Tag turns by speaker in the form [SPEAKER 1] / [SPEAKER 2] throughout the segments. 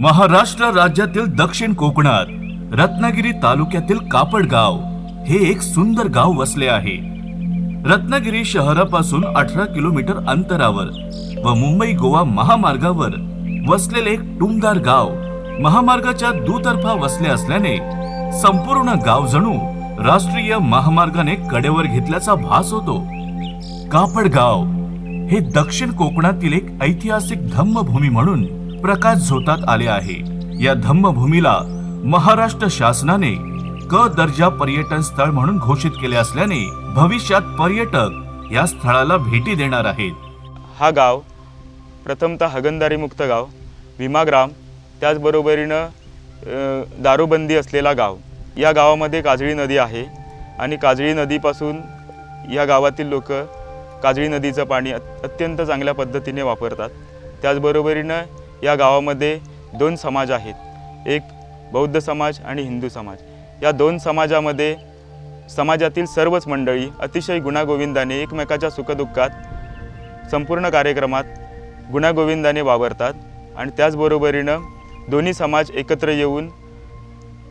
[SPEAKER 1] महाराष्ट्र राज्यातील दक्षिण कोकणात रत्नागिरी तालुक्यातील कापडगाव हे एक सुंदर गाव वसले आहे। रत्नागिरी शहरापासून 18 किलोमीटर अंतरावर व मुंबई गोवा महामार्गावर वसलेले एक टुमदार गाव महामार्गाच्या दुतर्फा वसले असल्याने संपूर्ण गाव जणू राष्ट्रीय महामार्गाने कडेवर घेतल्याचा भास होतो। कापडगाव हे दक्षिण कोकणातील एक ऐतिहासिक धम्मभूमी म्हणून प्रकाश झोतात आले आहे। या धम्मभूमीला महाराष्ट्र शासनाने क दर्जा पर्यटन स्थळ म्हणून घोषित केले असल्याने भविष्यात पर्यटक या स्थळाला भेटी देणार आहेत।
[SPEAKER 2] हा गाव प्रथमतः हगणदारी मुक्त गाव, भीमाग्राम, त्याचबरोबरीनं दारूबंदी असलेला गाव। या गावामध्ये काजळी नदी आहे आणि काजळी नदीपासून या गावातील लोक काजळी नदीचं पाणी अत्यंत चांगल्या पद्धतीने वापरतात। त्याचबरोबरीनं या गावामध्ये 2 समाज आहेत, एक बौद्ध समाज आणि हिंदू समाज। या 2 समाजामध्ये समाजातील सर्वच मंडळी अतिशय गुणागोविंदाने एकमेकाच्या सुखदुःखात संपूर्ण कार्यक्रमात गुणागोविंदाने वावरतात आणि त्याचबरोबरीनं दोन्ही समाज एकत्र येऊन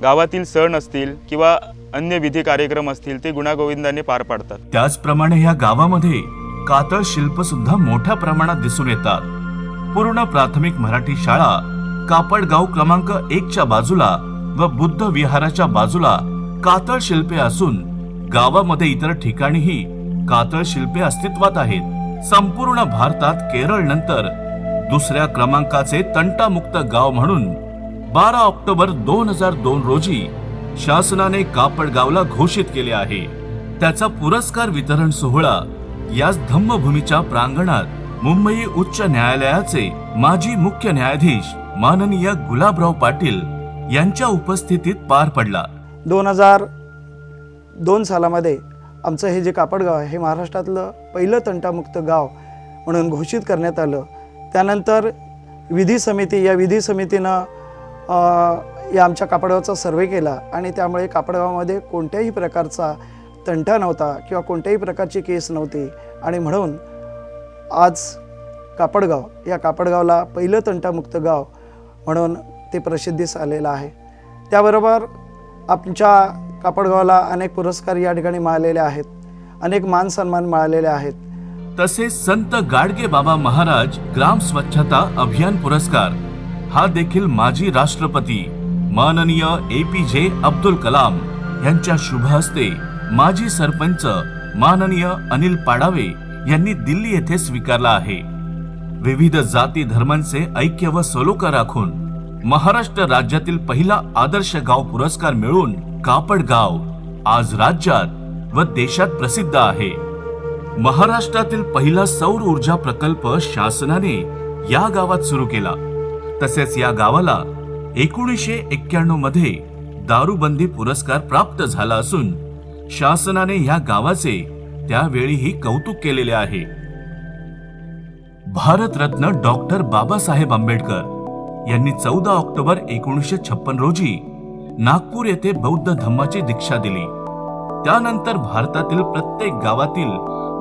[SPEAKER 2] गावातील सण असतील किंवा अन्य विधी कार्यक्रम असतील ते गुणागोविंदाने पार पाडतात।
[SPEAKER 1] त्याचप्रमाणे या गावामध्ये कातळ शिल्प सुद्धा मोठ्या प्रमाणात दिसून येतात। पूर्ण प्राथमिक मराठी शाळा कापडगाव क्रमांक 1 च्या बाजूला व बुद्ध विहाराच्या बाजूला कातळ शिल्पे असून गावामध्ये इतर ठिकाणीही कातळ शिल्पे अस्तित्वात आहेत। संपूर्ण भारतात केरळ नंतर दुसऱ्या क्रमांकाचे तंटामुक्त गाव म्हणून 12 ऑक्टोबर 2002 रोजी शासनाने कापडगावला घोषित केले आहे। त्याचा पुरस्कार वितरण सोहळा याच धम्मभूमीच्या प्रांगणात मुंबई उच्च न्यायालयाचे माजी मुख्य न्यायाधीश माननीय गुलाबराव पाटील यांच्या उपस्थितीत पार पडला।
[SPEAKER 3] 2002 सालामध्ये आमचं हे जे कापडगाव आहे हे महाराष्ट्रातलं पहिलं तंटामुक्त गाव म्हणून घोषित करण्यात आलं। त्यानंतर विधी समितीनं या आमच्या कापडगावचा सर्वे केला आणि त्यामुळे कापडगावामध्ये कोणत्याही प्रकारचा तंटा नव्हता किंवा कोणत्याही प्रकारची केस नव्हती आणि म्हणून आज या कापडगावला पहिलं तंटामुक्त गाव म्हणून ते प्रसिद्धीस आलेलं आहे। त्याबरोबर आमच्या कापडगावला अनेक पुरस्कार या ठिकाणी मिळालेले आहेत, अनेक मान सन्मान मिळालेले आहेत।
[SPEAKER 1] तसेच संत गाडगे बाबा महाराज ग्राम स्वच्छता अभियान पुरस्कार हा देखील माजी राष्ट्रपती माननीय APJ अब्दुल कलाम यांच्या शुभ हस्ते माजी सरपंच माननीय अनिल पाडावे यांनी दिल्ली येथे स्वीकारला आहे। विविध जाती धर्मांचे ऐक्य व सलोखा राखून महाराष्ट्र राज्यातील पहिला आदर्श गाव पुरस्कार मिळून कापडगाव आज राज्यात व देशात प्रसिद्ध आहे। महाराष्ट्रातील पहिला सौर ऊर्जा प्रकल्प शासनाने या गावात सुरू केला। तसेच या गावाला 1991 मध्ये दारूबंदी पुरस्कार प्राप्त झाला असून शासनाने या गावाचे त्यावेळीही कौतुक केलेले आहे। भारतरत्न डॉक्टर बाबासाहेब आंबेडकर यांनी 14 ऑक्टोबर 1956 रोजी नागपूर येथे बौद्ध धम्माची दीक्षा दिली। त्यानंतर भारतातील प्रत्येक गावातील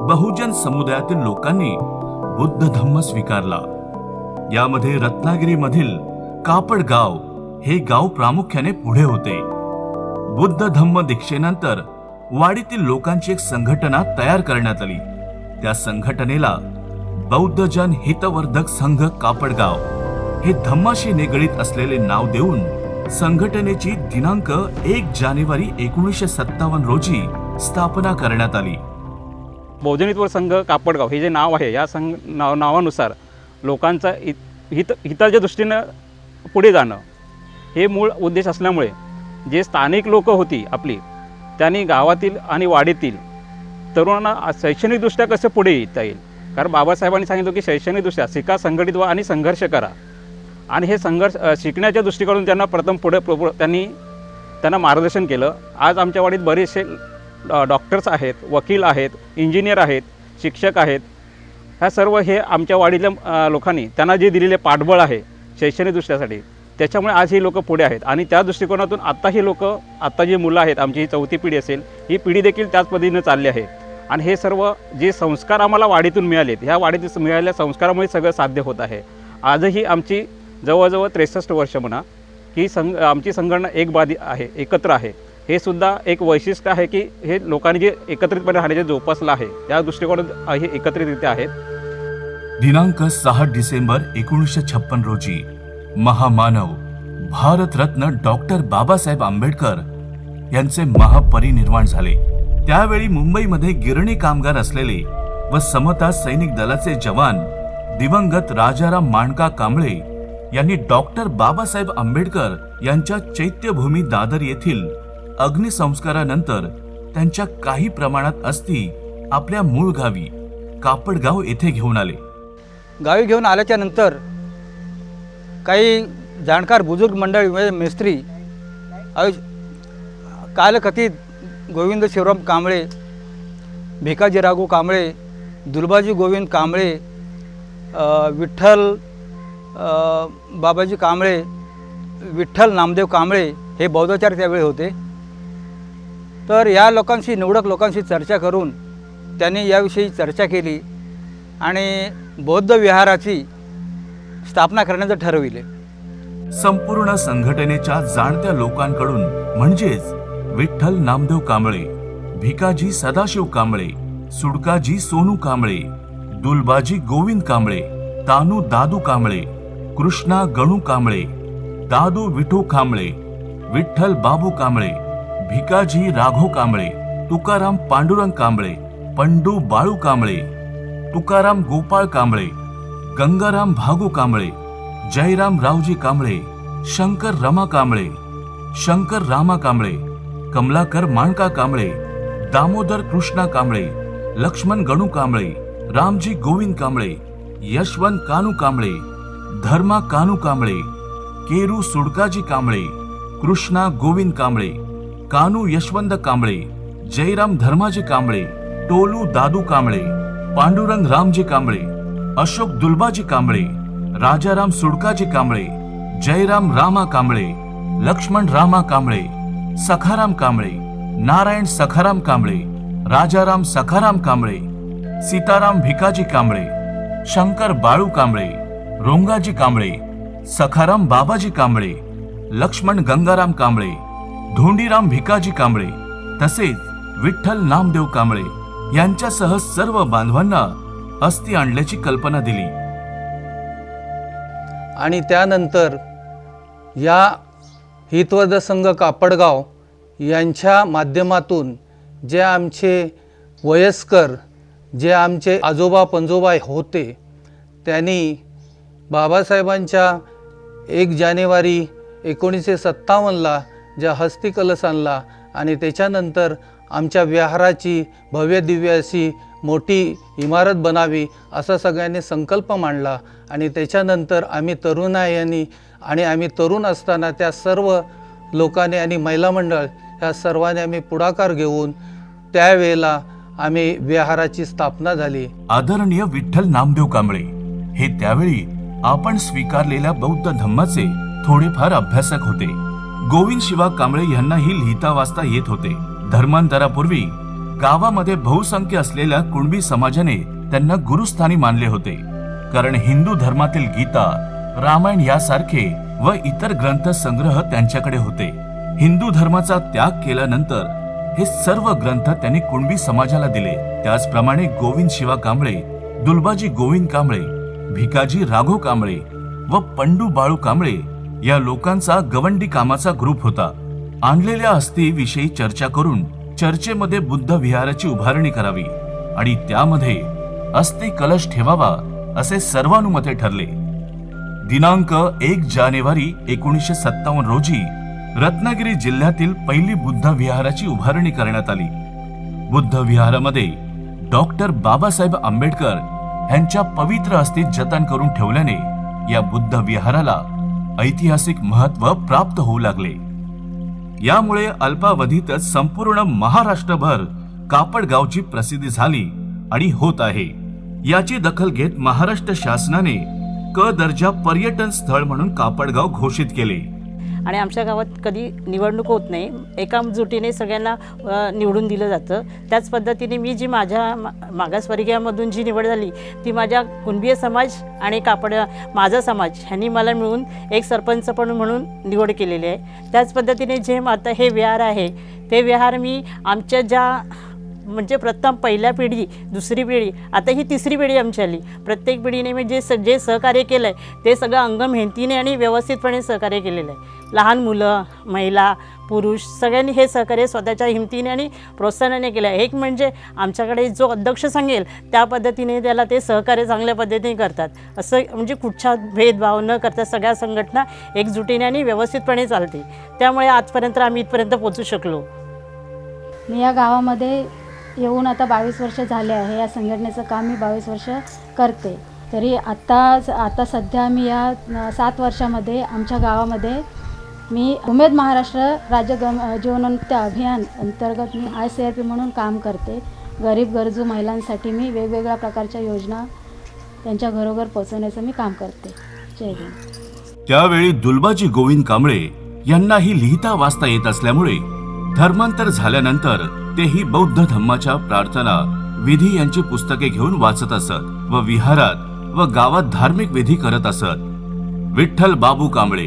[SPEAKER 1] बहुजन समुदायातील लोकांनी बुद्ध धम्म स्वीकारला। यामध्ये रत्नागिरीमधील कापडगाव हे गाव प्रामुख्याने पुढे होते। बुद्ध धम्म दीक्षेनंतर वाडीतील लोकांची एक संघटना तयार करण्यात आली। त्या संघटनेला बौद्ध जन हितवर्धक संघ कापडगाव हे धम्माशी निगडीत असलेले नाव देऊन संघटनेची दिनांक 1 जानेवारी 1957 रोजी स्थापना करण्यात आली।
[SPEAKER 4] बौद्ध हितवर्धक संघ कापडगाव हे जे नाव आहे या नावानुसार लोकांचा हिताच्या दृष्टीनं पुढे जाणं हे मूळ उद्देश असल्यामुळे जे स्थानिक लोक होती आपली त्यांनी गावातील आणि वाडीतील तरुणांना शैक्षणिकदृष्ट्या कसं पुढे येता येईल, कारण बाबासाहेबांनी सांगितलं की शैक्षणिकदृष्ट्या शिका, संघटित व्हा आणि संघर्ष करा। आणि हे संघर्ष शिकण्याच्या दृष्टीकडून त्यांना प्रथम त्यांना मार्गदर्शन केलं। आज आमच्या वाडीत बरेचसे डॉक्टर्स आहेत, वकील आहेत, इंजिनियर आहेत, शिक्षक आहेत। ह्या सर्व हे आमच्या वाडीतल्या लोकांनी त्यांना जे दिलेले पाठबळ आहे शैक्षणिक दृष्ट्यासाठी त्याच्यामुळे आज ही लोक पुढे आहेत। आणि त्या दृष्टिकोनातून आता ही लोक आता जी मुलं आहेत आमची ही 4थी पिढी असेल ही पिढी देखील त्याच पद्धतीने चालली आहे। आणि हे सर्व जे संस्कार आम्हाला वाडीतून मिळालेत ह्या वाडीतून मिळालेल्या संस्कारामुळे सगळं साध्य होत आहे। आजही आमची जवळजवळ 63 वर्ष म्हणा की आमची संघटना एकत्र आहे. हे सुद्धा एक वैशिष्ट्य आहे की हे लोकांनी जे एकत्रितपणे राहण्याचे जोपासलं आहे त्या दृष्टिकोनातून हे एकत्रितरित्या आहेत.
[SPEAKER 1] दिनांक 6 डिसेंबर 1956 रोजी महामानव भारतरत्न डॉक्टर बाबासाहेब आंबेडकर यांचे महापरिनिर्वाण झाले. त्यावेळी मुंबईमध्ये गिरणी कामगार असलेले व समता सैनिक दलाचे जवान दिवंगत राजाराम माणका कांबळे यांनी डॉक्टर बाबासाहेब आंबेडकर यांच्या चैत्यभूमी दादर येथील अग्निसंस्कारानंतर त्यांच्या काही प्रमाणात अस्थी आपल्या मूळ गावी कापडगाव येथे घेऊन आले.
[SPEAKER 5] गावी घेऊन आल्याच्या नंतर काही जाणकार बुजुर्ग मंडळी म्हणजे मिस्त्री कालकथित गोविंद शिवराम कांबळे, भिकाजी राघू कांबळे, दुलबाजी गोविंद कांबळे, विठ्ठल बाबाजी कांबळे, विठ्ठल नामदेव कांबळे हे बौद्धाचार्य त्यावेळी होते. तर या लोकांशी, निवडक लोकांशी चर्चा करून त्यांनी याविषयी चर्चा केली आणि बौद्ध विहाराची स्थापना करण्याचं ठरविले.
[SPEAKER 1] संपूर्ण संघटनेच्या जाणत्या लोकांकडून म्हणजेच विठ्ठल नामदेव कांबळे, भिकाजी सदाशिव कांबळे, सुडकाजी सोनू कांबळे, दुलबाजी गोविंद कांबळे, तानू दादू कांबळे, कृष्णा गणू कांबळे, दादू विठू कांबळे, विठ्ठल बाबू कांबळे, भिकाजी राघो कांबळे, तुकाराम पांडुरंग कांबळे, पंडू बाळू कांबळे, तुकाराम गोपाळ कांबळे, गंगाराम भागू कांबळे, जयराम रावजी कांबळे, शंकर रमा कांबळे, शंकर रामा कांबळे, कमलाकर माणका कांबळे, दामोदर कृष्णा कांबळे, लक्ष्मण गणू कांबळे, रामजी गोविंद कांबळे, यशवंत कानू कांबळे, धर्मा कानू कांबळे, केरू सुडकाजी कांबळे, कृष्णा गोविंद कांबळे, कानू यशवंत कांबळे, जयराम धर्माजी कांबळे, टोलू दादू कांबळे, पांडुरंग रामजी कांबळे, अशोक दुलबाजी कांबळे, राजाराम सुडकाजी कांबळे, जयराम रामा कांबळे, लक्ष्मण रामा कांबळे, सखाराम कांबळे, नारायण सखाराम कांबळे, राजाराम सखाराम कांबळे, सीताराम भिकाजी कांबळे, शंकर बाळू कांबळे, रोंगाजी कांबळे, सखाराम बाबाजी कांबळे, लक्ष्मण गंगाराम कांबळे, धोंडीराम भिकाजी कांबळे तसेच विठ्ठल नामदेव कांबळे यांच्यासह सर्व बांधवांना अस्थी आणल्याची कल्पना दिली.
[SPEAKER 6] आणि त्यानंतर या हितवद संघ कापडगाव यांच्या माध्यमातून जे आमचे वयस्कर, जे आमचे आजोबा पंजोबा होते, त्यांनी बाबासाहेबांच्या 1 जानेवारी 1957ला ज्या हस्ती कलश आणला आणि त्याच्यानंतर आमच्या विहाराची भव्य दिव्य अशी मोठी इमारत बनावी असा सगळ्यांनी संकल्प मांडला. आणि त्याच्यानंतर आम्ही तरुणायांनी आणि आम्ही तरुण असताना त्या सर्व लोकांनी आणि महिला मंडळ ह्या सर्वांनी आम्ही पुढाकार घेऊन त्यावेळेला आम्ही विहाराची स्थापना झाली.
[SPEAKER 1] आदरणीय विठ्ठल नामदेव कांबळे हे त्यावेळी आपण स्वीकारलेल्या बौद्ध धम्माचे थोडेफार अभ्यासक होते. गोविंद शिवा कांबळे यांनाही लिहिता वाचता येत होते. धर्मांतरापूर्वी गावामध्ये बहुसंख्य असलेल्या कुणबी समाजाने त्यांना गुरुस्थानी मानले होते, कारण हिंदू धर्मातील गीता, रामायण यासारखे व इतर ग्रंथ संग्रह त्यांच्याकडे होते. हिंदू धर्माचा त्याग केल्यानंतर हे सर्व ग्रंथ त्यांनी कुणबी समाजाला दिले. त्याचप्रमाणे गोविंद शिवा कांबळे, दुलबाजी गोविंद कांबळे, भिकाजी राघो कांबळे व पंडू बाळू कांबळे या लोकांचा गवंडी कामाचा ग्रुप होता. आणलेल्या अस्थी विषयी चर्चा करून चर्चेमध्ये बुद्ध विहाराची उभारणी करावी आणि त्यामध्ये अस्थी कलश ठेवावा असे सर्वानुमते ठरले. दिनांक 1 जानेवारी 1957 रोजी रत्नागिरी जिल्ह्यातील पहिली बुद्ध विहाराची उभारणी करण्यात आली. बुद्ध विहारामध्ये डॉक्टर बाबासाहेब आंबेडकर यांच्या पवित्र अस्थी जतन करून ठेवल्याने या बुद्ध विहाराला ऐतिहासिक महत्त्व प्राप्त होऊ लागले. यामुळे अल्पावधीतच संपूर्ण महाराष्ट्रभर कापडगावची प्रसिद्धी झाली आणि होत आहे. याची दखल घेत महाराष्ट्र शासनाने क दर्जा पर्यटन स्थळ म्हणून कापडगाव घोषित केले.
[SPEAKER 7] आणि आमच्या गावात कधी निवडणूक होत नाही, एकाजुटीने सगळ्यांना निवडून दिलं जातं. त्याच पद्धतीने मी जी माझ्या मागासवर्गीयामधून जी निवड झाली ती माझ्या कुणबी समाज आणि माझा समाज ह्यांनी मला मिळून एक सरपंच पण म्हणून निवड केलेली आहे. त्याच पद्धतीने जे आता हे विहार आहे ते विहार मी आमच्या ज्या म्हणजे प्रथम पहिल्या पिढी, दुसरी पिढी, आता ही तिसरी पिढी आमची आली. प्रत्येक पिढीने मी जे सहकार्य केलं आहे ते सगळं अंग मेहनतीने आणि व्यवस्थितपणे सहकार्य केलेलं आहे. लहान मुलं, महिला, पुरुष सगळ्यांनी हे सहकार्य स्वतःच्या हिमतीने आणि प्रोत्साहनाने केलं आहे. एक म्हणजे आमच्याकडे जो अध्यक्ष सांगेल त्या पद्धतीने त्याला ते सहकार्य चांगल्या पद्धतीने करतात. असं म्हणजे कुठचा भेदभाव न करता सगळ्या संघटना एकजुटीने आणि व्यवस्थितपणे चालते. त्यामुळे आजपर्यंत आम्ही इथपर्यंत पोहोचू शकलो.
[SPEAKER 8] मी या गावामध्ये येऊन आता 22 वर्ष झाले आहे. या संघटनेचं काम मी 22 वर्ष करते. तरी आता सध्या मी या 7 वर्षामध्ये आमच्या गावामध्ये मी उमेद महाराष्ट्र राज्य जीवनोन्नती अभियान अंतर्गत मी ICRP म्हणून काम करते. गरीब गरजू महिलांसाठी मी वेगवेगळ्या प्रकारच्या योजना त्यांच्या घरोघर पोहोचवण्याचं मी काम करते. जय हिंद.
[SPEAKER 1] त्यावेळी दुलबाजी गोविंद कांबळे यांनाही लिहिता वाचता येत असल्यामुळे धर्मांतर झाल्यानंतर तेही बौद्ध धम्माच्या प्रार्थना, विधी यांची पुस्तके घेऊन वाचत असत व विहारात व गावात धार्मिक विधी करत असत. विठ्ठल बाबू कांबळे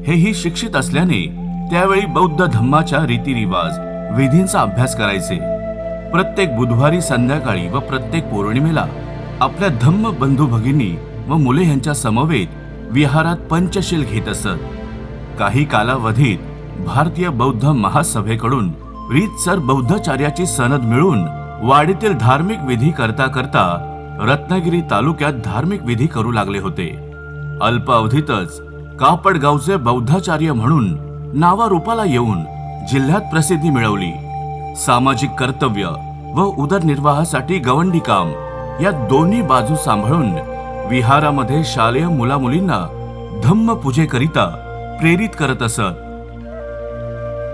[SPEAKER 1] हेही शिक्षित असल्याने त्यावेळी बौद्ध धम्माच्या रीतिरिवाज, विधींचा अभ्यास करायचे. प्रत्येक बुधवारी संध्याकाळी व प्रत्येक पौर्णिमेला आपल्या धम्म बंधू भगिनी व मुले यांच्या समवेत विहारात पंचशील घेत असत. काही कालावधीत भारतीय बौद्ध महासभेकडून रीतसर बौद्धाचार्याची सनद मिळून वाडीतील धार्मिक विधी करता करता रत्नागिरी तालुक्यात धार्मिक विधी करू लागले होते. अल्पावधीतच कापडगावचे बौद्धाचार्य म्हणून नावारूपाला येऊन जिल्ह्यात प्रसिद्धी मिळवली. सामाजिक कर्तव्य व उदरनिर्वाहासाठी गवंडी काम या दोन्ही बाजू सांभाळून विहारामध्ये शालेय मुलामुलींना धम्मपूजेकरिता प्रेरित करत असत.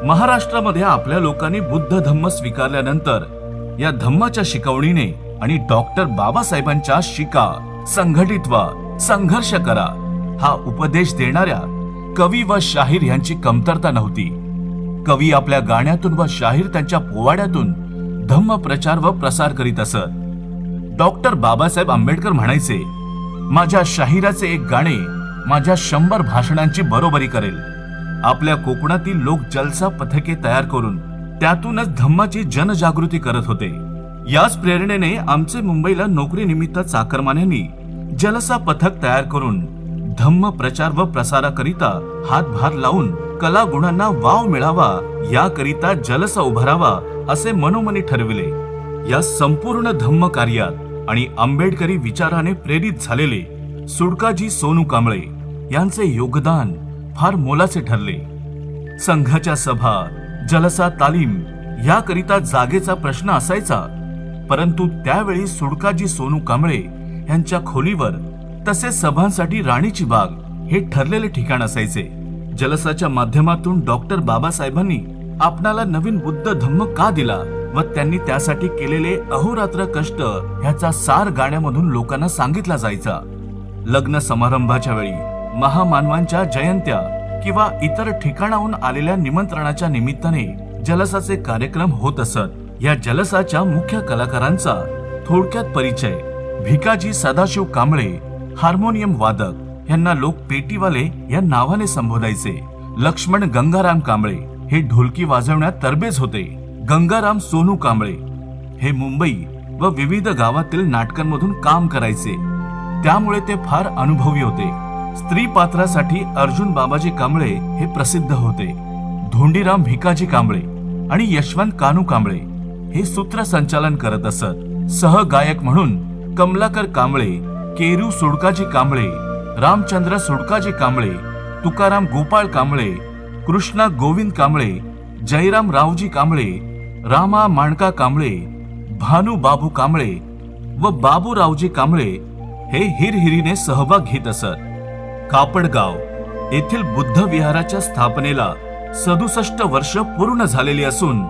[SPEAKER 1] महाराष्ट्रामध्ये आपल्या लोकांनी बुद्ध धम्म स्वीकारल्यानंतर या धम्माच्या शिकवणीने आणि डॉक्टर बाबासाहेबांच्या शिका, संघटित व्हा, संघर्ष करा हा उपदेश देणाऱ्या कवी व शाहीर यांची कमतरता नव्हती. कवी आपल्या गाण्यातून व शाहीर त्यांच्या पोवाड्यातून धम्म प्रचार व प्रसार करीत असत. डॉक्टर बाबासाहेब आंबेडकर म्हणायचे, माझ्या शाहिराचे एक गाणे माझ्या 100 भाषणांची बरोबरी करेल. आपल्या कोकणातील लोक जलसा पथके तयार करून त्यातूनच धम्माची जनजागृती करत होते. याच प्रेरणेने आमचे मुंबईला नोकरीनिमित्त चाकरमान्यांनी जलसा पथक तयार करून धम्म प्रचार व प्रसाराकरिता हातभार लावून कला गुणांना वाव मिळावा याकरिता जलसा उभारावा असे मनोमनी ठरविले. या संपूर्ण धम्म कार्यात आणि आंबेडकरी विचाराने प्रेरित झालेले सुडकाजी सोनू कांबळे यांचे योगदान फार मोलाचे ठरले. संघाच्या सभा, जलसा, तालीम याकरिता जागेचा प्रश्न असायचा, परंतु त्यावेळी सुडकाजी सोनू कांबळे यांच्या खोलीवर तसेच सभांसाठी राणीची बाग हे ठरलेले ठिकाण असायचे. जलसाच्या माध्यमातून डॉक्टर बाबासाहेबांनी आपणाला नवीन बुद्ध धम्म का दिला व त्यांनी त्यासाठी केलेले अहोरात्र कष्ट ह्याचा सार गाण्यामधून लोकांना सांगितला जायचा. लग्न समारंभाच्या वेळी, महामानवांच्या जयंत्या किंवा इतर ठिकाणाहून आलेल्या निमंत्रणाच्या निमित्ताने जलसाचे कार्यक्रम होत असत. या जलसाच्या मुख्य कलाकारांचा थोडक्यात परिचय. भिकाजी सदाशिव कांबळे हार्मोनियम वादक यांना लोक पेटीवाले या नावाने संबोधायचे. लक्ष्मण गंगाराम कांबळे हे ढोलकी वाजवण्यात तरबेज होते. गंगाराम सोनू कांबळे हे मुंबई व विविध गावातील नाटकांमधून काम करायचे, त्यामुळे ते फार अनुभवी होते. स्त्री पात्रासाठी अर्जुन बाबाजी कांबळे हे प्रसिद्ध होते. धोंडीराम भिकाजी कांबळे आणि यशवंत कानू कांबळे हे सूत्रसंचालन करत असत. सहगायक म्हणून कमलाकर कांबळे, केरू सुडकाजी कांबळे, रामचंद्र सुडकाजी कांबळे, तुकाराम गोपाळ कांबळे, कृष्णा गोविंद कांबळे, जयराम रावजी कांबळे, रामा माणका कांबळे, भानू बाबू कांबळे व बाबू रावजी कांबळे हे हिरहिरीने सहभाग घेत असत. कापडगाव येथील बुद्ध विहाराच्या स्थापनेला 67 वर्ष पूर्ण झालेली असून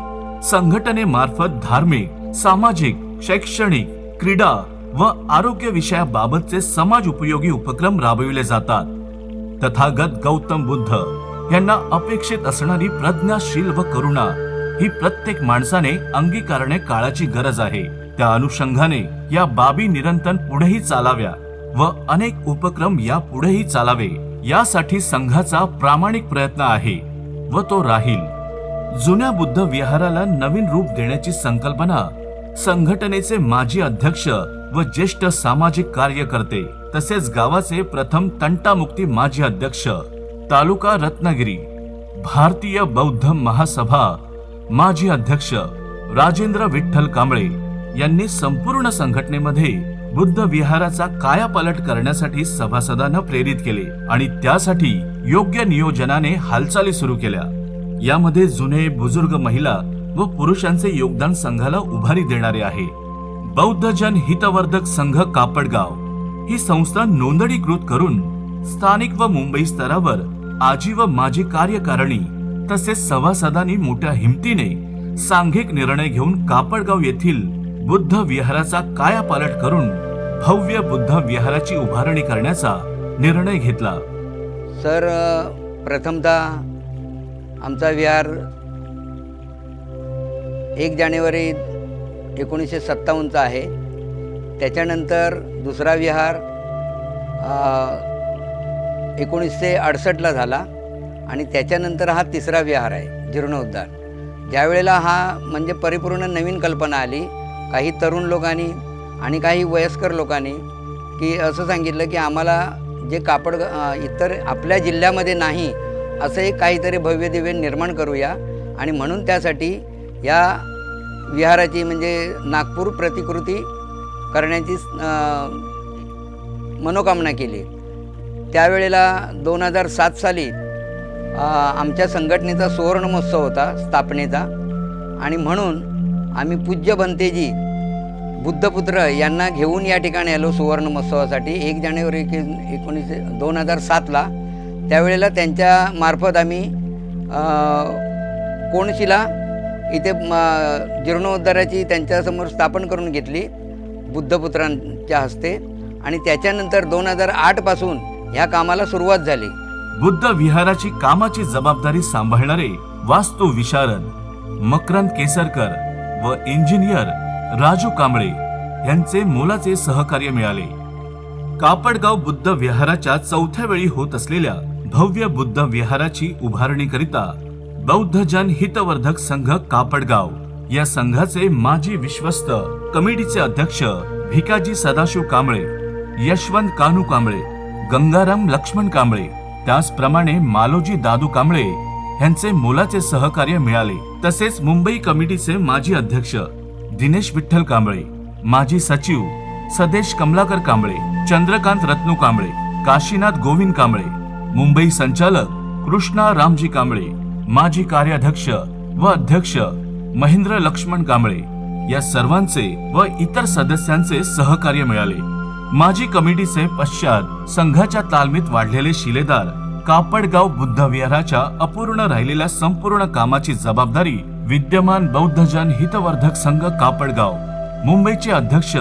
[SPEAKER 1] संघटनेमार्फत धार्मिक, सामाजिक, शैक्षणिक, क्रीडा व आरोग्य विषयाबाबतचे समाज उपयोगी उपक्रम राबविले जातात. तथागत गौतम बुद्ध यांना अपेक्षित असणारी प्रज्ञाशील व करुणा ही प्रत्येक माणसाने अंगीकारणे काळाची गरज आहे. त्या अनुषंगाने या बाबी निरंतर पुढेही चालाव्या व अनेक उपक्रम या पुढेही चालावे यासाठी संघाचा प्रामाणिक प्रयत्न आहे व तो राहील. जुन्या बुद्ध विहाराला नवीन रूप देण्याची संकल्पना संघटनेचे माजी अध्यक्ष व ज्येष्ठ सामाजिक कार्यकर्ते तसेच गावाचे प्रथम तंटामुक्ती माजी अध्यक्ष तालुका रत्नागिरी भारतीय बौद्ध महासभा माजी अध्यक्ष राजेंद्र विठ्ठल कांबळे यांनी संपूर्ण संघटनेमध्ये बुद्ध विहाराचा कायापालट करण्यासाठी सभासदांना प्रेरित केले आणि त्यासाठी योग्य नियोजनाने हालचाली सुरू केल्या. यामध्ये जुने बुजुर्ग महिला व पुरुषांचे योगदान संघाला उभारी देणारे आहे. बौद्ध जन हितवर्धक संघ कापडगाव ही संस्था नोंदणीकृत करून स्थानिक व मुंबई स्तरावर आजी व माजी कार्यकारिणी तसेच सभासदांनी मोठ्या हिमतीने सांघिक निर्णय घेऊन कापडगाव येथील बुद्ध विहाराचा कायापालट करून भव्य बुद्ध विहाराची उभारणी करण्याचा निर्णय घेतला.
[SPEAKER 5] सर, प्रथमतः आमचा विहार 1 जानेवारी 1957चा आहे. त्याच्यानंतर दुसरा विहार 1968ला झाला आणि त्याच्यानंतर हा तिसरा विहार आहे जीर्णोद्धार. ज्यावेळेला हा म्हणजे परिपूर्ण नवीन कल्पना आली, काही तरुण लोकांनी आणि काही वयस्कर लोकांनी की असं सांगितलं की आम्हाला जे कापड इतर आपल्या जिल्ह्यामध्ये नाही असं एक काहीतरी भव्य दिव्य निर्माण करूया आणि म्हणून त्यासाठी या विहाराची म्हणजे नागपूर प्रतिकृती करण्याची मनोकामना केली. त्यावेळेला 2007 साली आमच्या संघटनेचा सुवर्ण महोत्सव होता स्थापनेचा आणि म्हणून आम्ही पूज्य भंतेजी बुद्धपुत्र यांना घेऊन या ठिकाणी आलो सुवर्ण महोत्सवासाठी 1 जानेवारी 2007ला. त्यावेळेला त्यांच्या मार्फत आम्ही कोणशिला इथे जीर्णोद्धाराची त्यांच्यासमोर स्थापन करून घेतली बुद्धपुत्रांच्या हस्ते आणि त्याच्यानंतर 2008 पासून ह्या कामाला सुरुवात झाली.
[SPEAKER 1] बुद्ध विहाराची कामाची जबाबदारी सांभाळणारे वास्तू विशारद मकरंद केसरकर व इंजिनियर राजू कांबळे यांचे मोलाचे सहकार्य मिळाले. कापडगाव बुद्ध विहाराच्या 4थ्या वेळी होत असलेल्या भव्य बुद्ध विहाराची उभारणीकरिता बौद्ध जन हितवर्धक संघ कापडगाव या संघाचे माजी विश्वस्त कमिटीचे अध्यक्ष भिकाजी सदाशिव कांबळे, यशवंत कान्हू कांबळे, गंगाराम लक्ष्मण कांबळे, त्याचप्रमाणे मालोजी दादू कांबळे यांचे मोलाचे सहकार्य मिळाले. तसेच मुंबई कमिटीचे माजी अध्यक्ष दिनेश विठ्ठल कांबळे, माजी सचिव सदेश कमलाकर कांबळे, चंद्रकांत रत्नू कांबळे, काशीनाथ गोविंद कांबळे, मुंबई संचालक कृष्णा रामजी कांबळे, माजी कार्याध्यक्ष व अध्यक्ष महेंद्र लक्ष्मण कांबळे या सर्वांचे व इतर सदस्यांचे सहकार्य मिळाले. माजी कमिटीचे पश्चात संघाच्या तालमीत वाढलेले शिलेदार कापडगाव बुद्ध विहाराच्या अपूर्ण राहिलेल्या संपूर्ण कामाची जबाबदारी विद्यमान बौद्ध जन हितवर्धक संघ कापडगाव मुंबईचे अध्यक्ष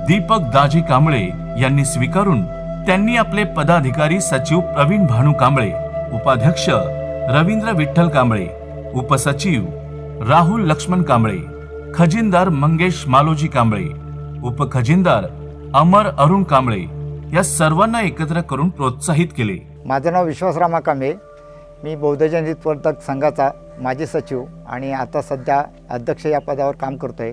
[SPEAKER 1] दीपक दाजी कांबळे यांनी स्वीकारून त्यांनी आपले पदाधिकारी सचिव प्रवीण भानू कांबळे, उपाध्यक्ष रवींद्र विठ्ठल कांबळे, उपसचिव राहुल लक्ष्मण कांबळे, खजिनदार मंगेश मालोजी कांबळे, उपखजिनदार अमर अरुण कांबळे या सर्वांना एकत्र करून प्रोत्साहित केले.
[SPEAKER 9] माझं नाव विश्वासरामा कांबळे. मी बौद्ध जन हितवर्धक संघाचा माजी सचिव आणि आता सध्या अध्यक्ष या पदावर काम करतो आहे.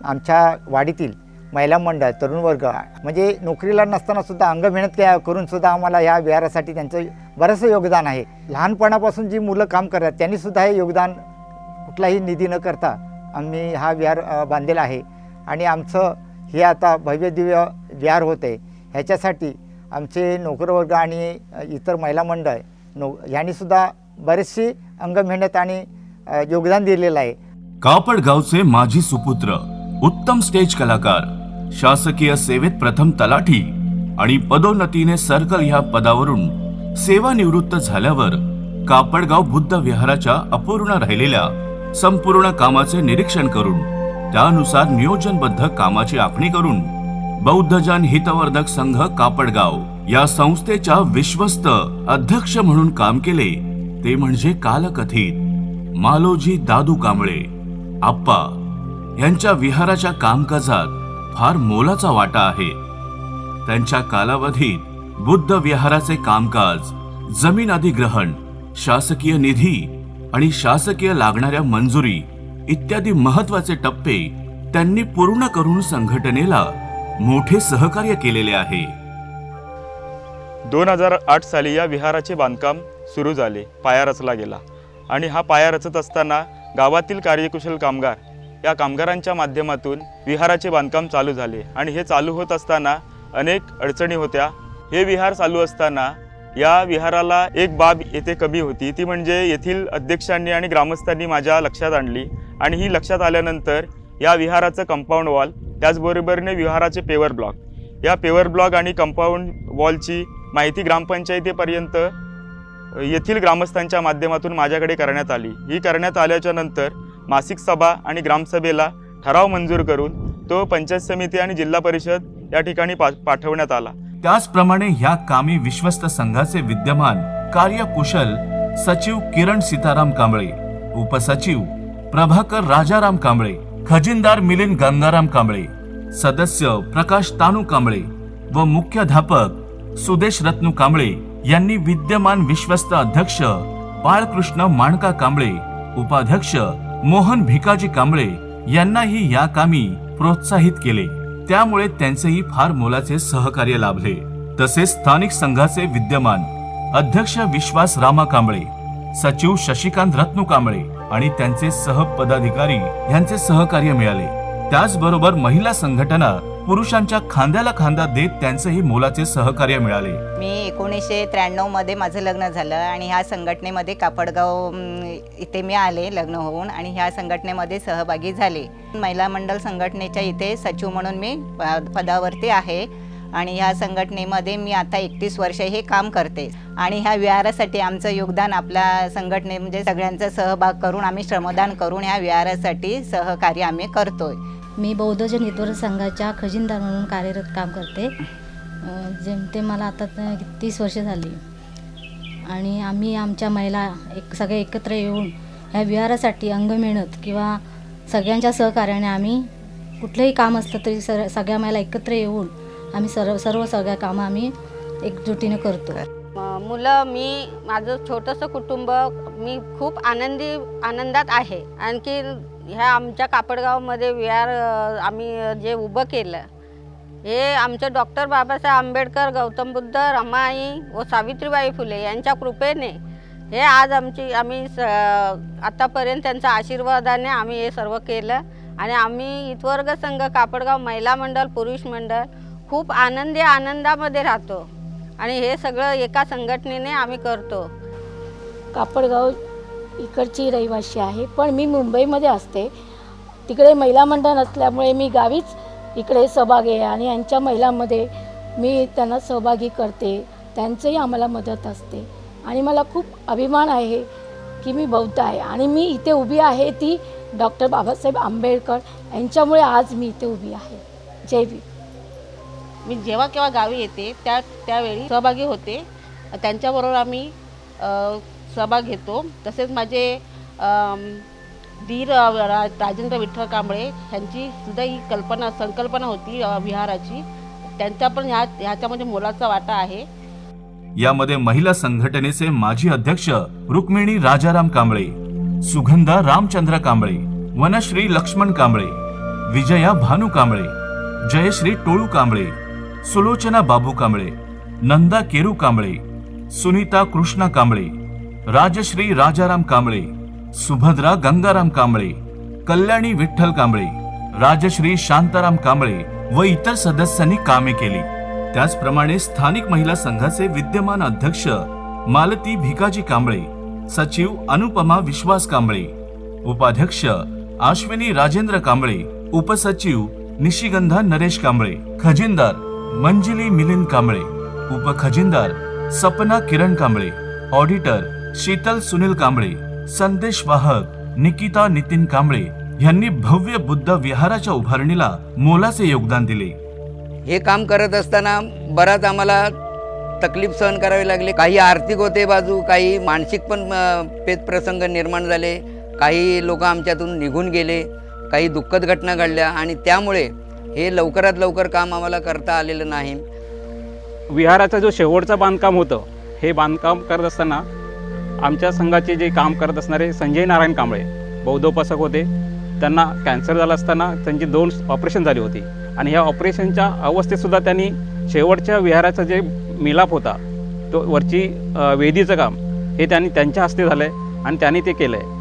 [SPEAKER 9] आमच्या वाडीतील महिला मंडळ तरुण वर्ग म्हणजे नोकरीला नसताना सुद्धा अंग मेहनत करून सुद्धा आम्हाला ह्या विहारासाठी त्यांचं बरंचसं योगदान आहे. लहानपणापासून जी मुलं काम करतात त्यांनी सुद्धा हे योगदान कुठलाही निधी न करता आम्ही हा विहार बांधलेला आहे आणि आमचं हे आता भव्य दिव्य विहार होते. ह्याच्यासाठी आमचे नोकरवर्ग आणि इतर महिला मंडळ यांनी सुद्धा बरेचशी अंग मेहनत आणि योगदान दिलेलं आहे.
[SPEAKER 1] कापडगावचे माजी सुपुत्र, उत्तम स्टेज कलाकार, शासकीय सेवेत प्रथम तलाठी आणि पदोन्नतीने सर्कल ह्या पदावरून सेवानिवृत्त झाल्यावर कापडगाव बुद्ध विहाराच्या अपूर्ण राहिलेल्या संपूर्ण कामाचे निरीक्षण करून त्यानुसार नियोजनबद्ध कामाची आखणी करून बौद्ध जन हितवर्धक संघ कापडगाव या संस्थेच्या विश्वस्त अध्यक्ष म्हणून काम केले. ते म्हणजे कालकथित मालोजी दादू कांबळे आप्पा यांच्या विहाराच्या कामकाजात फार मोलाचा वाटा आहे. त्यांच्या कालावधीत बुद्ध विहाराचे कामकाज, जमीन अधिग्रहण, शासकीय निधी आणि शासकीय लागणाऱ्या मंजुरी इत्यादी महत्वाचे टप्पे त्यांनी पूर्ण करून संघटनेला मोठे सहकार्य केलेले आहे.
[SPEAKER 2] 2008 साली या विहाराचे बांधकाम सुरू झाले, पाया रचला गेला आणि हा पाया रचत असताना गावातील कार्यकुशल कामगार या कामगारांच्या माध्यमातून विहाराचे बांधकाम चालू झाले आणि हे चालू होत असताना अनेक अडचणी होत्या. हे विहार चालू असताना या विहाराला एक बाब येथे कमी होती, ती म्हणजे येथील अध्यक्षांनी आणि ग्रामस्थांनी माझ्या लक्षात आणली आणि ही लक्षात आल्यानंतर या विहाराचं कंपाऊंड वॉल, त्याचबरोबरीने विहाराचे पेवर ब्लॉक, या पेवर ब्लॉक आणि कंपाऊंड वॉलची माहिती ग्रामपंचायतीपर्यंत येथील ग्रामस्थांच्या माध्यमातून माझ्याकडे करण्यात आली. ही करण्यात आल्याच्या नंतर मासिक सभा आणि ग्रामसभेला ठराव मंजूर करून तो पंचायत समिती आणि जिल्हा परिषद या ठिकाणी पाठवण्यात आला.
[SPEAKER 1] त्याचप्रमाणे ह्या कामी विश्वस्त संघाचे विद्यमान कार्यकुशल सचिव किरण सीताराम कांबळे, उपसचिव प्रभाकर राजाराम कांबळे, खजिनदार मिलिंद गंगाराम कांबळे, सदस्य प्रकाश तानू कांबळे व मुख्याध्यापक सुदेश रत्नू कांबळे यांनी विद्यमान विश्वस्त अध्यक्ष बाळकृष्ण माणका कांबळे, उपाध्यक्ष मोहन भिकाजी कांबळे यांनाही या कामी प्रोत्साहित केले. त्यामुळे त्यांचेही फार मोलाचे सहकार्य लाभले. तसेच स्थानिक संघाचे विद्यमान अध्यक्ष विश्वास रामा कांबळे, सचिव शशिकांत रत्नू कांबळे आणि त्यांचे सहपदाधिकारी यांचे सहकार्य मिळाले. त्याचबरोबर महिला संघटना पुरुषांच्या खांद्याला खांदा देत त्यांचेही मोलाचे सहकार्य मिळाले.
[SPEAKER 10] मी 1993 मध्ये माझं लग्न झालं आणि ह्या संघटनेमध्ये कापडगाव इथे मी आले लग्न होऊन आणि ह्या संघटनेमध्ये सहभागी झाले. महिला मंडळ संघटनेच्या इथे सचिव म्हणून मी पदावरती आहे आणि ह्या संघटनेमध्ये मी आता 31 वर्ष हे काम करते आणि ह्या विहारासाठी आमचं योगदान आपल्या संघटने म्हणजे सगळ्यांचा सहभाग करून आम्ही श्रमदान करून ह्या विहारासाठी सहकार्य आम्ही करतोय.
[SPEAKER 8] मी बौद्ध जन हितवर्ध संघाच्या खजिनदार म्हणून कार्यरत काम करते. जेमते मला आता 30 वर्ष झाली आणि आम्ही आमच्या महिला सगळे एकत्र येऊन ह्या विहारासाठी अंग मेहनत किंवा सगळ्यांच्या सहकार्याने आम्ही कुठलंही काम असलं तरी सगळ्या महिला एकत्र येऊन आम्ही सर्व सगळ्या कामं आम्ही एकजुटीने करतो.
[SPEAKER 11] मुलं, मी माझं छोटंसं कुटुंब, मी खूप आनंदात आहे. आणखी ह्या आमच्या कापडगावमध्ये विहार आम्ही जे उभं केलं हे आमचं डॉक्टर बाबासाहेब आंबेडकर, गौतम बुद्ध, रमाई व सावित्रीबाई फुले यांच्या कृपेने हे आज आम्ही आतापर्यंत त्यांच्या आशीर्वादाने आम्ही हे सर्व केलं आणि आम्ही हितवर्ग संघ कापडगाव महिला मंडळ, पुरुष मंडळ खूप आनंदामध्ये राहतो आणि हे सगळं एका संघटनेने आम्ही करतो.
[SPEAKER 12] कापडगाव इकडची रहिवासी आहे, पण मी मुंबईमध्ये असते. तिकडे महिला मंडळ नसल्यामुळे मी गावीच इकडे सहभागी आहे आणि यांच्या महिलांमध्ये मी त्यांना सहभागी करते. त्यांचंही आम्हाला मदत असते आणि मला खूप अभिमान आहे की मी बौद्ध आहे आणि मी इथे उभी आहे ती डॉक्टर बाबासाहेब आंबेडकर यांच्यामुळे आज मी इथे उभी आहे. जय भीम.
[SPEAKER 7] मी जेव्हा केव्हा गावी येते त्यावेळी सहभागी होते. त्यांच्याबरोबर आम्ही सहभाग घेतो. तसेच माझे धीर राजेंद्र विठ्ठल कांबळे यांची सुद्धा ही संकल्पना होती विहाराची. त्यांचा पण ह्याच्यामध्ये मोलाचा वाटा आहे.
[SPEAKER 1] यामध्ये महिला संघटनेचे माजी अध्यक्ष रुक्मिणी राजाराम कांबळे, सुगंधा रामचंद्र कांबळे, वनश्री लक्ष्मण कांबळे, विजया भानू कांबळे, जयश्री टोळू कांबळे, सुलोचना बाबू कांबळे, नंदा केरू कांबळे, सुनीता कृष्णा कांबळे, राजश्री राजाराम कांबळे, सुभद्रा गंगाराम कांबळे, कल्याणी विठ्ठल कांबळे, राजश्री शांताराम कांबळे व इतर सदस्यांनी कामे केली. त्याचप्रमाणे स्थानिक महिला संघाचे विद्यमान अध्यक्ष मालती भिकाजी कांबळे, सचिव अनुपमा विश्वास कांबळे, उपाध्यक्ष अश्विनी राजेंद्र कांबळे, उपसचिव निशिगंधा नरेश कांबळे, खजिनदार मंजिली मिलिंद कांबळे, उपखजिनदार सपना किरण कांबळे, ऑडिटर शीतल सुनील कांबळे, संदेशवाहक निकिता नितीन कांबळे यांनी भव्य बुद्ध विहाराच्या उभारणीला मोलाचे योगदान दिले.
[SPEAKER 13] हे काम करत असताना बराच आम्हाला तकलीफ सहन करावी लागली. काही आर्थिक होते बाजू, काही मानसिक पण पेच प्रसंग निर्माण झाले. काही लोक आमच्यातून निघून गेले, काही दुःखद घटना घडल्या आणि त्यामुळे हे लवकरात लवकर काम आम्हाला करता आलेलं नाही.
[SPEAKER 4] विहाराचा जो शेवटचं बांधकाम होतं, हे बांधकाम करत असताना आमच्या संघाचे जे काम करत असणारे संजय नारायण कांबळे बौद्धोपासक होते. त्यांना कॅन्सर झाला असताना त्यांची 2 ऑपरेशन झाली होती आणि ह्या ऑपरेशनच्या अवस्थेतसुद्धा त्यांनी शेवटच्या विहाराचा जे मिलाप होता, तो वरची वेदीचं काम हे त्यांनी त्यांच्या हस्ते झालं आहे आणि त्यांनी ते केलं आहे.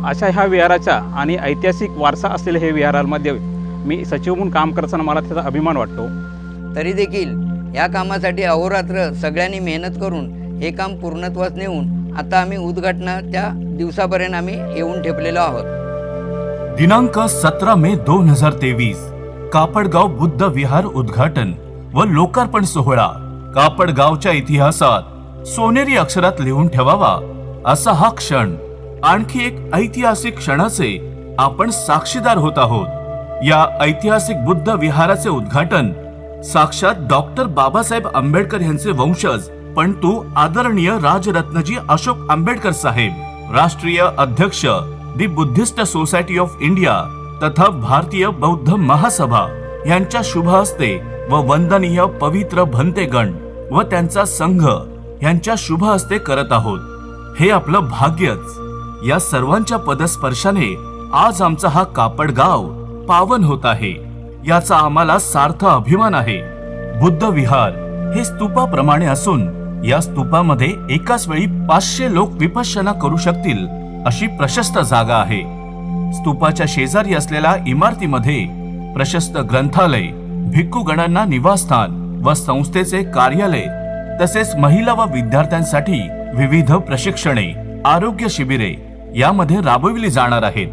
[SPEAKER 4] अशा ह्या विहाराच्या आणि ऐतिहासिक वारसा असलेल्या हे विहारामध्ये मी सचिव म्हणून काम करत असताना मला त्याचा अभिमान वाटतो.
[SPEAKER 13] तरी देखील या कामासाठी अहोरात्र सगळ्यांनी मेहनत करून हे काम पूर्णत्वास नेऊन आता आम्ही उद्घाटनाच्या दिवसापर्यंत आम्ही येऊन ठेपलेलो आहोत.
[SPEAKER 1] दिनांक 17 मे 2023 कापडगाव बुद्ध विहार उद्घाटन व लोकार्पण सोहळा कापडगावच्या इतिहासात सोनेरी अक्षरात लिहून ठेवावा असा हा क्षण. आणखी एक ऐतिहासिक क्षणाचे आपण साक्षीदार होत आहोत. या ऐतिहासिक बुद्ध विहाराचे उद्घाटन साक्षात डॉक्टर बाबासाहेब आंबेडकर यांचे वंशज पंतू आदरणीय राजरत्नजी अशोक आंबेडकर साहेब, राष्ट्रीय अध्यक्ष दी बुद्धिस्ट सोसायटी ऑफ इंडिया तथा भारतीय बौद्ध महासभा यांच्या शुभ हस्ते व वंदनीय पवित्र भंतेगण व त्यांचा संघ यांच्या शुभ हस्ते करत आहोत. हे आपलं भाग्यच. या सर्वांच्या पदस्पर्शाने आज आमचा हा कापडगाव पावन होत आहे, याचा आम्हाला सार्थ अभिमान आहे. बुद्ध विहार हे स्तूपाप्रमाणे असून या स्तूपामध्ये एकाच वेळी 500 लोक विपश्यना करू शकतील अशी प्रशस्त जागा आहे. स्तूपाच्या शेजारी असलेल्या इमारतीमध्ये प्रशस्त ग्रंथालय, भिक्खूगणांना निवासस्थान व संस्थेचे कार्यालय तसेच महिला व विद्यार्थ्यांसाठी विविध प्रशिक्षणे, आरोग्य शिबिरे यामध्ये राबविली जाणार आहेत.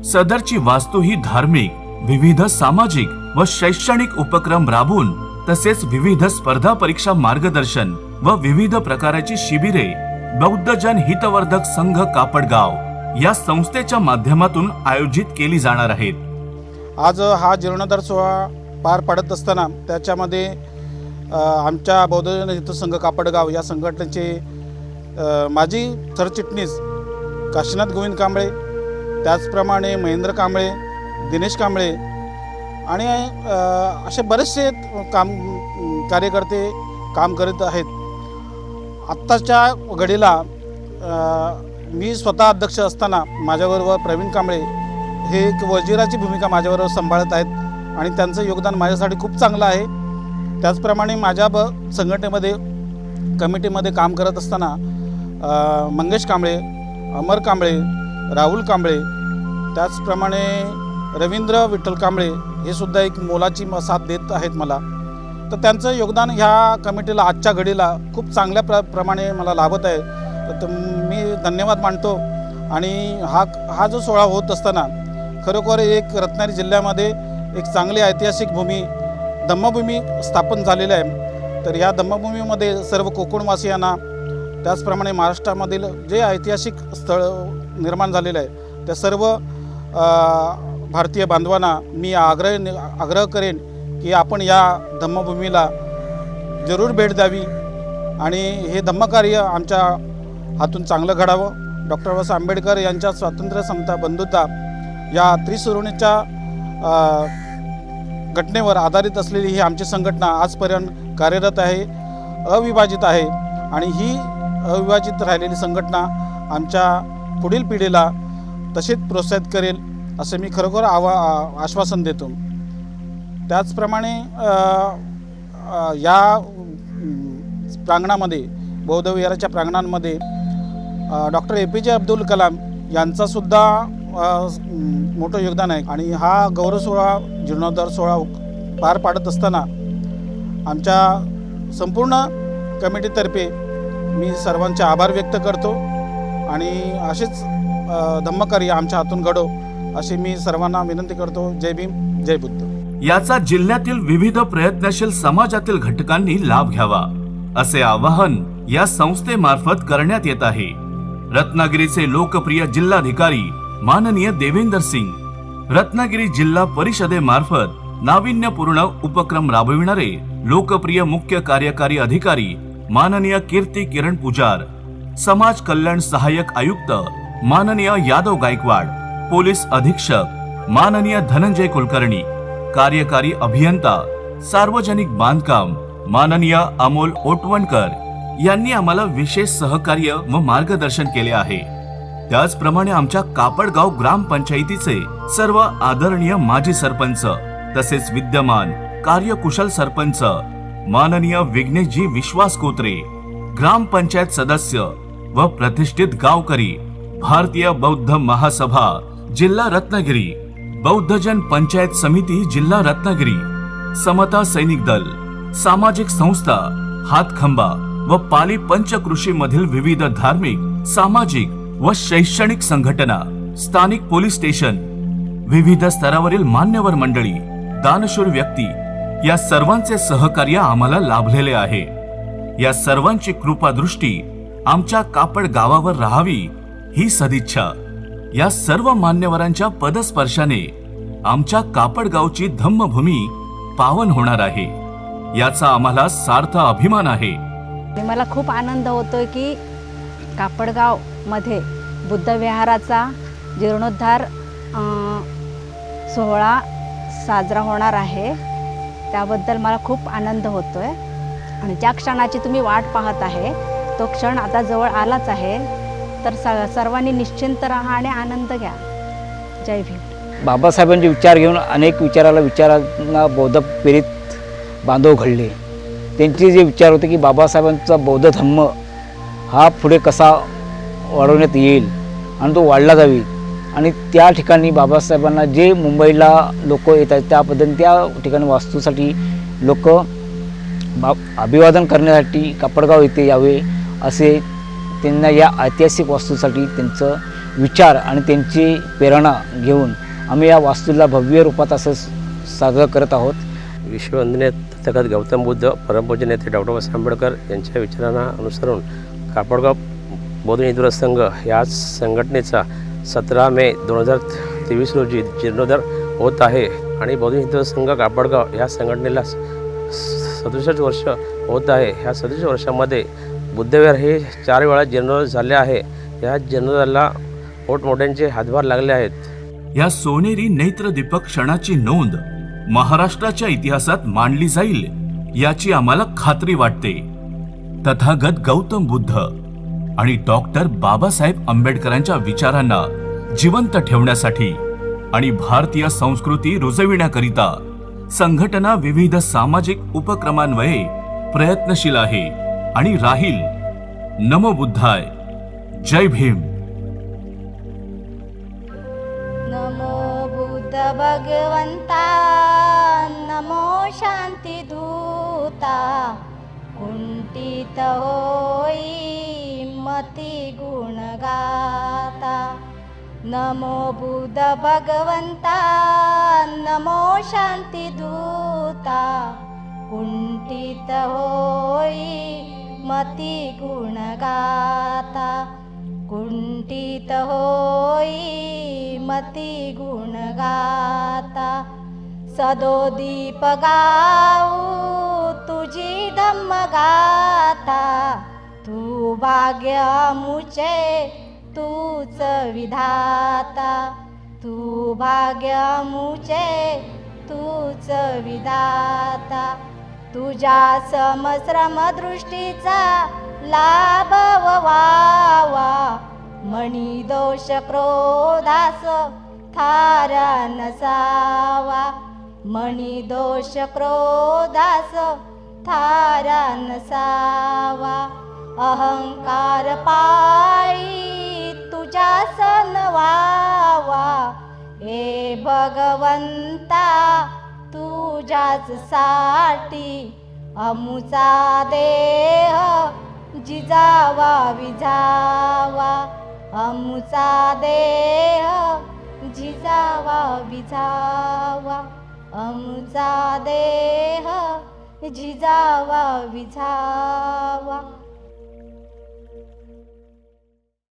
[SPEAKER 1] सदरची वास्तू ही धार्मिक, विविध सामाजिक व शैक्षणिक उपक्रम राबवून तसेच विविध स्पर्धा परीक्षा मार्गदर्शन व विविध प्रकारची शिबिरे बौद्धजन हितवर्धक संघ कापडगाव या संस्थेच्या माध्यमातून आयोजित केली जाणार आहेत.
[SPEAKER 3] आज हा जीर्णोद्धार सोहळा पार पाडत असताना त्याच्यामध्ये आमच्या बौद्धजन हितसंघ कापडगाव या संघटनेचे माजी सरचिटणीस काशीनाथ गोविंद कांबळे, त्याचप्रमाणे महेंद्र कांबळे, दिनेश कांबळे आणि असे बरेचसे कार्यकर्ते काम करीत आहेत. आत्ताच्या घडीला मी स्वतः अध्यक्ष असताना माझ्याबरोबर प्रवीण कांबळे हे एक वजीराची भूमिका माझ्याबरोबर सांभाळत आहेत आणि त्यांचं योगदान माझ्यासाठी खूप चांगलं आहे. त्याचप्रमाणे माझ्या संघटनेमध्ये कमिटीमध्ये काम करत असताना मंगेश कांबळे, अमर कांबळे, राहुल कांबळे, त्याचप्रमाणे रवींद्र विठ्ठल कांबळे हे सुद्धा एक मोलाची साथ देत आहेत मला. तर त्यांचं योगदान ह्या कमिटीला आजच्या घडीला खूप चांगल्या प्रमाणे मला लाभत आहे. तर मी धन्यवाद मानतो. आणि हा जो सोहळा होत असताना खरोखर एक रत्नागिरी जिल्ह्यामध्ये एक चांगली ऐतिहासिक भूमी धम्मभूमी स्थापन झालेली आहे. तर या धम्मभूमीमध्ये सर्व कोकणवासियांना त्याचप्रमाणे महाराष्ट्रामधील जे ऐतिहासिक स्थळ निर्माण झालेलं आहे त्या सर्व भारतीय बांधवांना मी आग्रह करेन की आपण या धम्मभूमीला जरूर भेट द्यावी आणि हे धम्मकार्य आमच्या हातून चांगलं घडावं. डॉक्टर बाबासाहेब आंबेडकर यांच्या स्वातंत्र्य, समता, बंधुता या त्रिसुरुणीच्या घटनेवर आधारित असलेली ही आमची संघटना आजपर्यंत कार्यरत आहे, अविभाजित आहे आणि ही अविभाजित राहिलेली संघटना आमच्या पुढील पिढीला तसेच प्रोत्साहित करेल असे मी खरोखर आश्वासन देतो. त्याचप्रमाणे या प्रांगणामध्ये बौद्ध विहाराच्या प्रांगणांमध्ये डॉक्टर APJ अब्दुल कलाम यांचासुद्धा मोठं योगदान आहे. आणि हा गौरव सोहळा, जीर्णोद्धार सोहळा पार पाडत असताना आमच्या संपूर्ण कमिटीतर्फे मी सर्वांचे आभार व्यक्त करतो आणि असेच धम्मकार्य आमच्या हातून घडो अशी मी सर्वांना विनंती करतो. जय भीम, जय बुद्ध.
[SPEAKER 1] याचा जिल्ह्यातील विविध प्रयत्नशील समाजातील घटकांनी लाभ घ्यावा असे आवाहन या संस्थेमार्फत करण्यात येत आहे. रत्नागिरीचे लोकप्रिय जिल्हाधिकारी माननीय देवेंद्र सिंग, रत्नागिरी जिल्हा परिषदेमार्फत नाविन्यपूर्ण उपक्रम राबविणारे लोकप्रिय मुख्य कार्यकारी अधिकारी माननीय कीर्ती किरण पुजार, समाज कल्याण सहाय्यक आयुक्त माननीय यादव गायकवाड, पोलीस अधीक्षक माननीय धनंजय कुलकर्णी, कार्यकारी अभियंता सार्वजनिक बांधकाम माननीय अमोल ओटवणकर यांनी आम्हाला विशेष सहकार्य व मार्गदर्शन केले आहे. त्याचप्रमाणे आमच्या कापडगाव ग्रामपंचायतीचे सर्व आदरणीय माजी सरपंच तसेच विद्यमान कार्यकुशल सरपंच माननीय विघ्नेशजी विश्वास कोत्रे, ग्रामपंचायत सदस्य व प्रतिष्ठित गावकरी, भारतीय बौद्ध महासभा जिल्हा रत्नागिरी, बौद्धजन पंचायत समिती जिल्हा रत्नागिरी, समता सैनिक दल, सामाजिक संस्था हातखंबा व पाली पंचकृषी मधील विविध धार्मिक, सामाजिक व शैक्षणिक संघटना, स्थानिक पोलीस स्टेशन, विविध स्तरावरील मान्यवर मंडळी, दानशूर व्यक्ती या सर्वांचे सहकार्य आम्हाला लाभलेले आहे. या सर्वांची कृपादृष्टी आमच्या कापड गावावर राहावी ही सदिच्छा. या सर्व मान्यवरांच्या पदस्पर्शाने आमच्या कापड गावची धम्मभूमी पावन होणार आहे, याचा आम्हाला सार्थ अभिमान आहे.
[SPEAKER 14] मला खूप आनंद होतोय की कापडगाव मध्ये बुद्ध विहाराचा जीर्णोद्धार सोहळा साजरा होणार आहे. त्याबद्दल मला खूप आनंद होतोय आणि ज्या क्षणाची तुम्ही वाट पाहत आहे तो क्षण आता जवळ आलाच आहे. तर सर्वांनी निश्चिंत राहा आणि आनंद घ्या. जय भीम.
[SPEAKER 5] बाबासाहेबांचे विचार घेऊन अनेक विचारांना बौद्ध प्रेरित बांधव घडले. त्यांचे जे विचार होते की बाबासाहेबांचा बौद्ध धम्म हा पुढे कसा वाढवण्यात येईल आणि तो वाढला जावी, आणि त्या ठिकाणी बाबासाहेबांना जे मुंबईला लोक येतात त्या पद्धतीने त्या ठिकाणी वास्तूसाठी लोक अभिवादन करण्यासाठी कापडगाव येथे यावे असे त्यांना या ऐतिहासिक वास्तूसाठी त्यांचं विचार आणि त्यांची प्रेरणा घेऊन आम्ही या वास्तूला भव्य रूपात असं साजरं करत आहोत.
[SPEAKER 15] विश्ववंदनीय तथागत गौतम बुद्ध परमपूज्य नेते डॉक्टर बाबासाहेब आंबेडकर यांच्या विचारांना अनुसरून कापडगाव बौद्ध हिंदू संघ या संघटनेचा 17 मे 2023 रोजी जीर्णोद्धार होत आहे आणि बौद्ध हिंदू संघ कापडगाव या संघटनेला 67 वर्ष होत आहे. ह्या 67 वर्षामध्ये बुद्धविहार हे 4 वेळा जीर्णोद्धार झाले आहे. या जीर्णोद्धाराला मोठमोठ्यांचे हातभार लागले आहेत.
[SPEAKER 1] या सोनेरी नेत्रदीपक क्षणाची नोंद महाराष्ट्राच्या इतिहासात मांडली जाईल याची आम्हाला खात्री वाटते. तथागत गौतम बुद्ध आणि डॉक्टर बाबासाहेब आंबेडकरांच्या विचारांना जिवंत ठेवण्यासाठी आणि भारतीय संस्कृती रुजविण्याकरिता संघटना विविध सामाजिक उपक्रमान्वये प्रयत्नशील आहे आणि राहील. नमो बुद्धाय. जय भीम.
[SPEAKER 12] नमो बुद्ध भगवंता, नमो शांती दूता, कुंठित होई मती गुण गाता. नमो बुद्ध भगवंता, नमो शांती दूता, कुंठित होई मती गुण गाता. कुंठित होई मती गुण गाता. सदोदीप गाऊ तुझी धम्म गाथा, तू भाग्य मुचे तूच विधाता. तू भाग्य मुचे तूच विधाता. तुझ्या समश्रम दृष्टीचा लाभ व्हावा, मणी दोष क्रोधास थारा नसावा. मणी दोष क्रोधास थारा नसावा. अहंकार पाळी तुझ्या सन व्हावा. हे भगवंता तुझ्याच साठी अमुचा देह जिजावा विझावा. अमुचा देह जिजावा विझावा. अमुचा देह जिजावा विझावा.